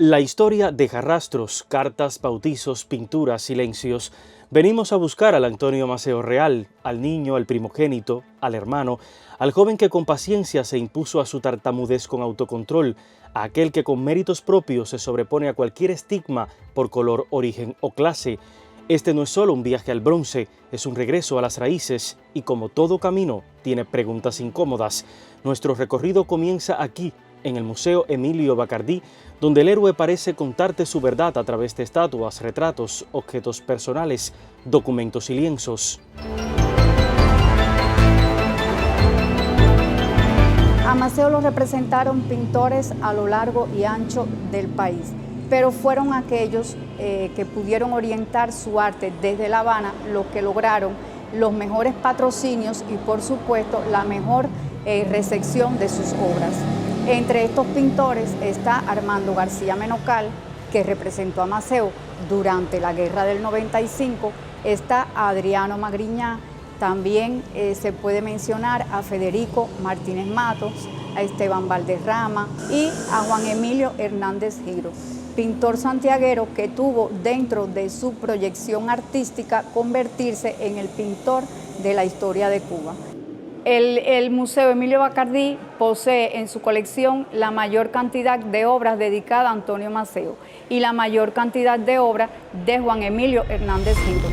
La historia deja rastros, cartas, bautizos, pinturas, silencios. Venimos a buscar al Antonio Maceo real, al niño, al primogénito, al hermano, al joven que con paciencia se impuso a su tartamudez con autocontrol, a aquel que con méritos propios se sobrepone a cualquier estigma por color, origen o clase. Este no es solo un viaje al bronce, es un regreso a las raíces y como todo camino, tiene preguntas incómodas. Nuestro recorrido comienza aquí, en el Museo Emilio Bacardí, donde el héroe parece contarte su verdad a través de estatuas, retratos, objetos personales, documentos y lienzos. A Maceo lo representaron pintores a lo largo y ancho del país, pero fueron aquellos que pudieron orientar su arte desde La Habana los que lograron los mejores patrocinios y por supuesto la mejor recepción de sus obras. Entre estos pintores está Armando García Menocal, que representó a Maceo durante la Guerra del 95, está Adriano Magriñá, también se puede mencionar a Federico Martínez Matos, a Esteban Valderrama y a Juan Emilio Hernández Giro, pintor santiaguero que tuvo dentro de su proyección artística convertirse en el pintor de la historia de Cuba. El Museo Emilio Bacardí posee en su colección la mayor cantidad de obras dedicadas a Antonio Maceo y la mayor cantidad de obras de Juan Emilio Hernández Giro.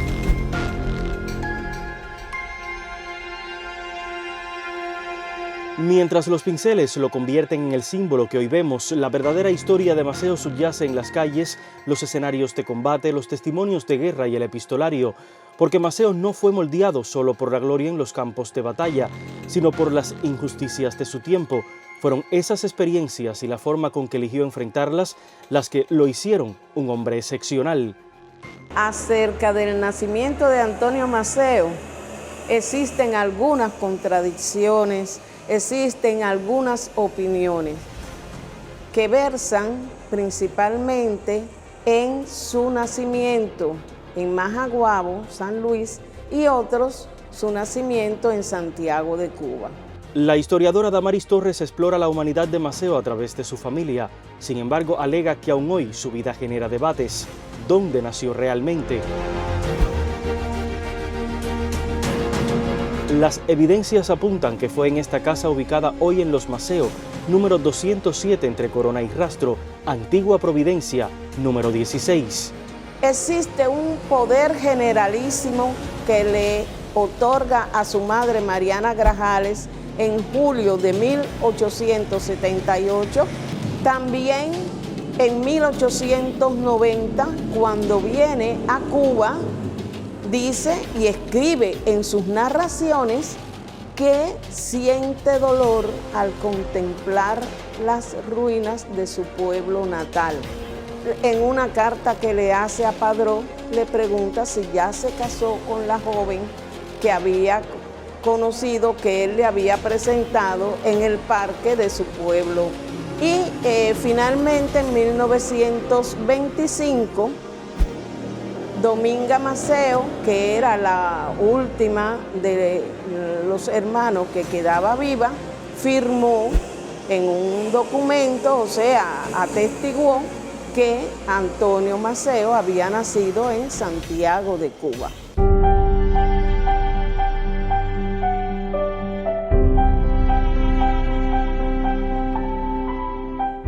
Mientras los pinceles lo convierten en el símbolo que hoy vemos, la verdadera historia de Maceo subyace en las calles, los escenarios de combate, los testimonios de guerra y el epistolario, porque Maceo no fue moldeado solo por la gloria en los campos de batalla, sino por las injusticias de su tiempo. Fueron esas experiencias y la forma con que eligió enfrentarlas las que lo hicieron un hombre excepcional. Acerca del nacimiento de Antonio Maceo, existen algunas contradicciones, existen algunas opiniones que versan principalmente en su nacimiento en Majaguabo, San Luis, y otros su nacimiento en Santiago de Cuba. La historiadora Damaris Torres explora la humanidad de Maceo a través de su familia. Sin embargo, alega que aún hoy su vida genera debates. ¿Dónde nació realmente? Las evidencias apuntan que fue en esta casa ubicada hoy en Los Maceo, número 207 entre Corona y Rastro, Antigua Providencia, número 16. Existe un poder generalísimo que le otorga a su madre Mariana Grajales en julio de 1878, también en 1890, cuando viene a Cuba, dice y escribe en sus narraciones que siente dolor al contemplar las ruinas de su pueblo natal. En una carta que le hace a Padró, le pregunta si ya se casó con la joven que había conocido, que él le había presentado en el parque de su pueblo. Y finalmente en 1925, Dominga Maceo, que era la última de los hermanos que quedaba viva, firmó en un documento, o sea, atestiguó que Antonio Maceo había nacido en Santiago de Cuba.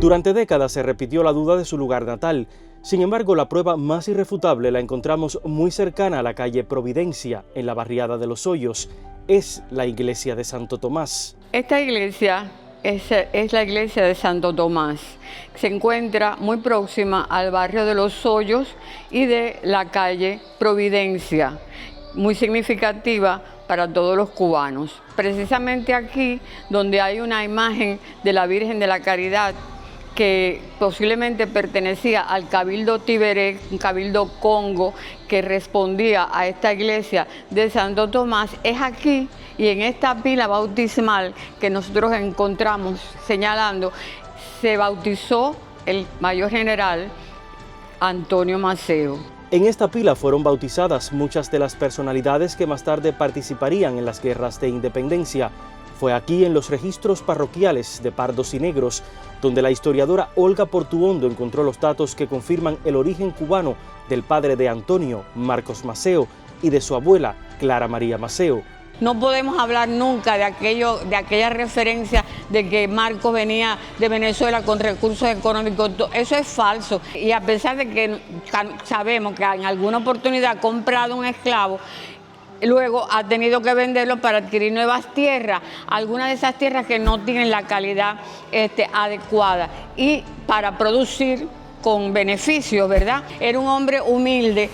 Durante décadas se repitió la duda de su lugar natal. Sin embargo, la prueba más irrefutable la encontramos muy cercana a la calle Providencia, en la barriada de Los Hoyos. Es la iglesia de Santo Tomás. Esta iglesia es la iglesia de Santo Tomás. Se encuentra muy próxima al barrio de Los Hoyos y de la calle Providencia, muy significativa para todos los cubanos. Precisamente aquí, donde hay una imagen de la Virgen de la Caridad, que posiblemente pertenecía al Cabildo Tiberé, un cabildo congo que respondía a esta iglesia de Santo Tomás, es aquí y en esta pila bautismal que nosotros encontramos señalando, se bautizó el mayor general Antonio Maceo. En esta pila fueron bautizadas muchas de las personalidades que más tarde participarían en las guerras de independencia. Fue aquí, en los registros parroquiales de Pardos y Negros, donde la historiadora Olga Portuondo encontró los datos que confirman el origen cubano del padre de Antonio, Marcos Maceo, y de su abuela, Clara María Maceo. No podemos hablar nunca de aquella referencia de que Marcos venía de Venezuela con recursos económicos. Eso es falso. Y a pesar de que sabemos que en alguna oportunidad ha comprado un esclavo, luego ha tenido que venderlo para adquirir nuevas tierras, algunas de esas tierras que no tienen la calidad adecuada, y para producir con beneficio, ¿verdad? Era un hombre humilde.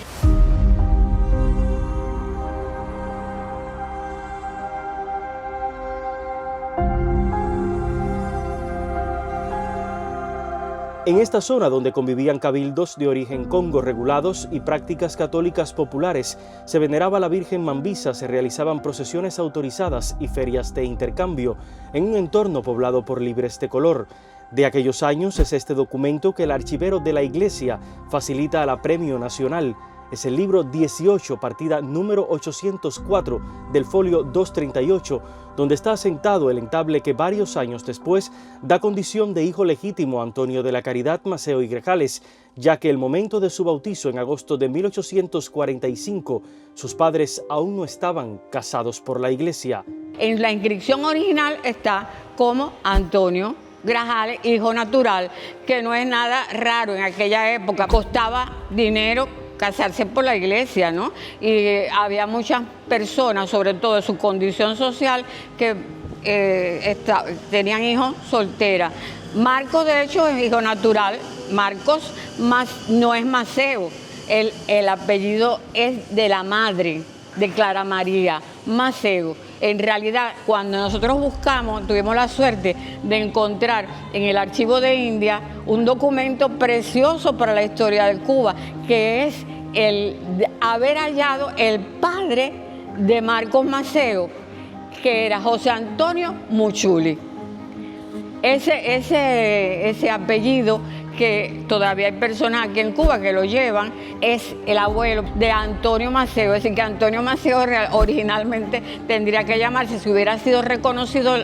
En esta zona, donde convivían cabildos de origen congo regulados y prácticas católicas populares, se veneraba a la Virgen Mambisa, se realizaban procesiones autorizadas y ferias de intercambio en un entorno poblado por libres de color. De aquellos años es este documento que el archivero de la Iglesia facilita a la Premio Nacional. Es el libro 18, partida número 804 del folio 238, donde está asentado el entable que varios años después da condición de hijo legítimo a Antonio de la Caridad Maceo y Grajales, ya que el momento de su bautizo en agosto de 1845, sus padres aún no estaban casados por la Iglesia. En la inscripción original está como Antonio Grajales, hijo natural, que no es nada raro en aquella época. Costaba dinero casarse por la iglesia, ¿no? Y había muchas personas, sobre todo de su condición social, que tenían hijos solteras. Marcos, de hecho, es hijo natural. Marcos no es Maceo. El apellido es de la madre de Clara María Maceo. En realidad, cuando nosotros buscamos, tuvimos la suerte de encontrar en el archivo de India un documento precioso para la historia de Cuba, que es el haber hallado el padre de Marcos Maceo, que era José Antonio Muchuli. Ese apellido, que todavía hay personas aquí en Cuba que lo llevan, es el abuelo de Antonio Maceo. Es decir, que Antonio Maceo originalmente tendría que llamarse, si hubiera sido reconocido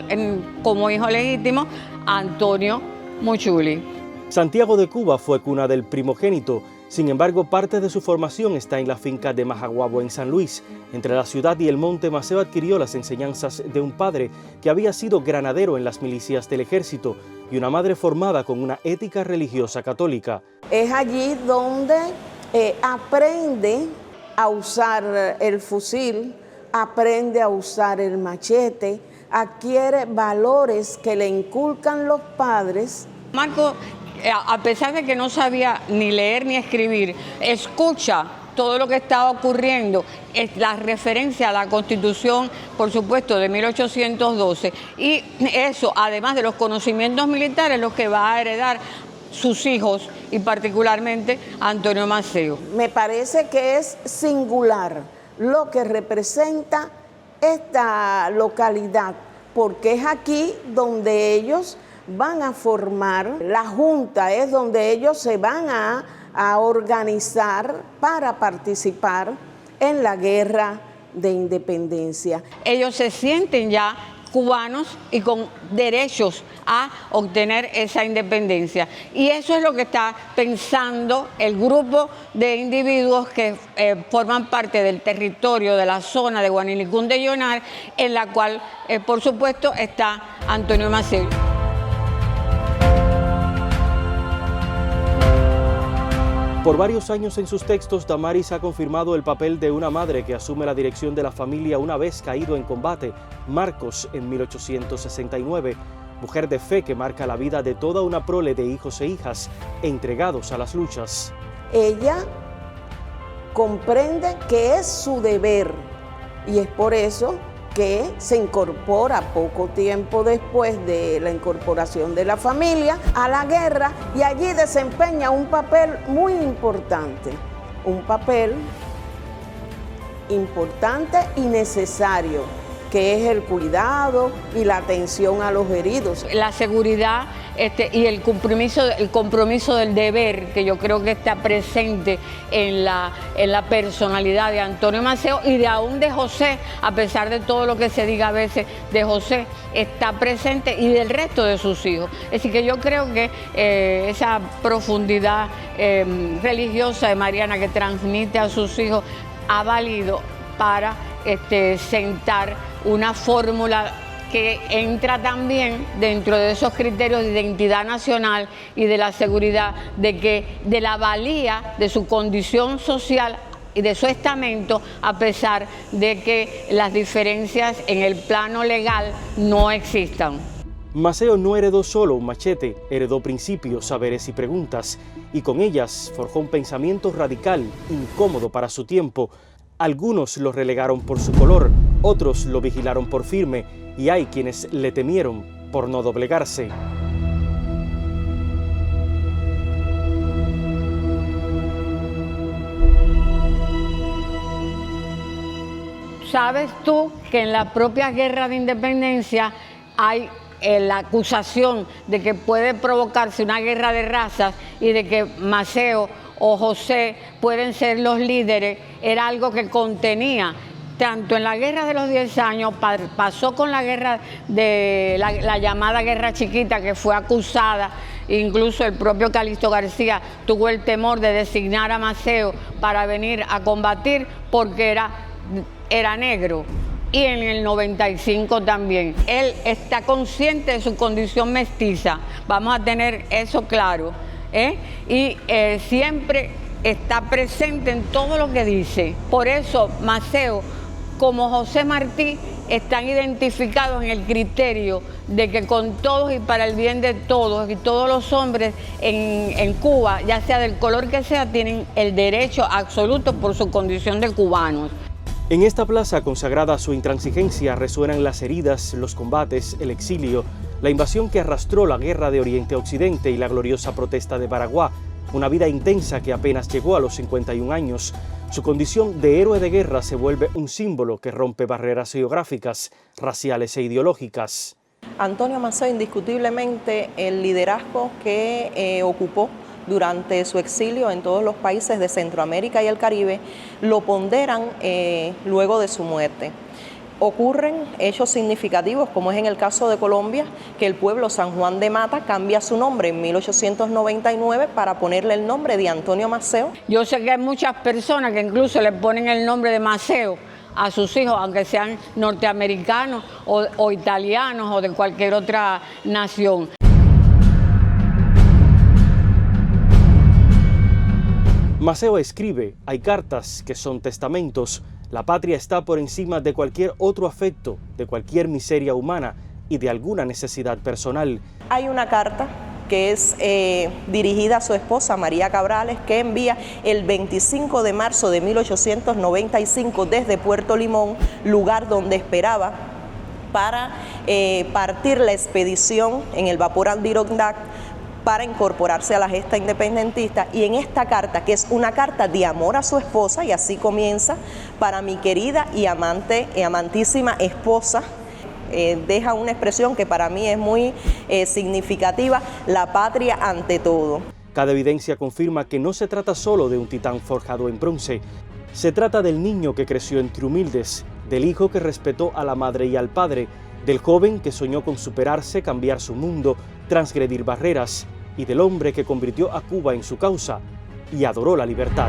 como hijo legítimo, Antonio Muchuli. Santiago de Cuba fue cuna del primogénito. Sin embargo, parte de su formación está en la finca de Majaguabo, en San Luis. Entre la ciudad y el monte, Maceo adquirió las enseñanzas de un padre que había sido granadero en las milicias del ejército y una madre formada con una ética religiosa católica. Es allí donde aprende a usar el fusil, aprende a usar el machete, adquiere valores que le inculcan los padres. Marcos, a pesar de que no sabía ni leer ni escribir, escucha todo lo que estaba ocurriendo, es la referencia a la Constitución, por supuesto, de 1812, y eso, además de los conocimientos militares, los que va a heredar sus hijos y particularmente Antonio Maceo. Me parece que es singular lo que representa esta localidad, porque es aquí donde ellos van a formar la junta, es donde ellos se van a organizar para participar en la guerra de independencia. Ellos se sienten ya cubanos y con derechos a obtener esa independencia. Y eso es lo que está pensando el grupo de individuos que forman parte del territorio de la zona de Guanilicún de Llonar, en la cual, por supuesto, está Antonio Maceo. Por varios años en sus textos, Damaris ha confirmado el papel de una madre que asume la dirección de la familia una vez caído en combate, Marcos, en 1869, mujer de fe que marca la vida de toda una prole de hijos e hijas entregados a las luchas. Ella comprende que es su deber y es por eso que se incorpora poco tiempo después de la incorporación de la familia a la guerra y allí desempeña un papel muy importante, un papel importante y necesario, que es el cuidado y la atención a los heridos. La seguridad y el compromiso del deber, que yo creo que está presente en la personalidad de Antonio Maceo y aún de José, a pesar de todo lo que se diga a veces de José, está presente, y del resto de sus hijos. Es decir, que yo creo que esa profundidad religiosa de Mariana que transmite a sus hijos ha valido para sentar una fórmula que entra también dentro de esos criterios de identidad nacional y de la seguridad, de la valía de su condición social y de su estamento, a pesar de que las diferencias en el plano legal no existan. Maceo no heredó solo un machete, heredó principios, saberes y preguntas, y con ellas forjó un pensamiento radical, incómodo para su tiempo. Algunos lo relegaron por su color, otros lo vigilaron por firme, y hay quienes le temieron por no doblegarse. ¿Sabes tú que en la propia guerra de independencia hay la acusación de que puede provocarse una guerra de razas y de que Maceo o José pueden ser los líderes? Era algo que contenía, tanto en la guerra de los 10 años, pasó con la guerra de la llamada Guerra Chiquita, que fue acusada, incluso el propio Calixto García tuvo el temor de designar a Maceo para venir a combatir porque era negro. Y en el 95 también. Él está consciente de su condición mestiza, vamos a tener eso claro, y siempre está presente en todo lo que dice. Por eso Maceo, como José Martí, están identificados en el criterio de que con todos y para el bien de todos, y todos los hombres en Cuba, ya sea del color que sea, tienen el derecho absoluto por su condición de cubanos. En esta plaza consagrada a su intransigencia resuenan las heridas, los combates, el exilio, la invasión que arrastró la guerra de Oriente a Occidente y la gloriosa protesta de Baraguá, una vida intensa que apenas llegó a los 51 años. Su condición de héroe de guerra se vuelve un símbolo que rompe barreras geográficas, raciales e ideológicas. Antonio Maceo, indiscutiblemente el liderazgo que ocupó durante su exilio en todos los países de Centroamérica y el Caribe, lo ponderan luego de su muerte. Ocurren hechos significativos, como es en el caso de Colombia, que el pueblo San Juan de Mata cambia su nombre en 1899 para ponerle el nombre de Antonio Maceo. Yo sé que hay muchas personas que incluso le ponen el nombre de Maceo a sus hijos, aunque sean norteamericanos o italianos o de cualquier otra nación. Maceo escribe, hay cartas que son testamentos. La patria está por encima de cualquier otro afecto, de cualquier miseria humana y de alguna necesidad personal. Hay una carta que es dirigida a su esposa María Cabrales, que envía el 25 de marzo de 1895 desde Puerto Limón, lugar donde esperaba para partir la expedición en el vapor Adirondack para incorporarse a la gesta independentista. Y en esta carta, que es una carta de amor a su esposa, y así comienza: para mi querida y amantísima esposa, deja una expresión que para mí es muy significativa: la patria ante todo. Cada evidencia confirma que no se trata solo de un titán forjado en bronce. Se trata del niño que creció entre humildes, del hijo que respetó a la madre y al padre, del joven que soñó con superarse, cambiar su mundo, transgredir barreras, y del hombre que convirtió a Cuba en su causa y adoró la libertad.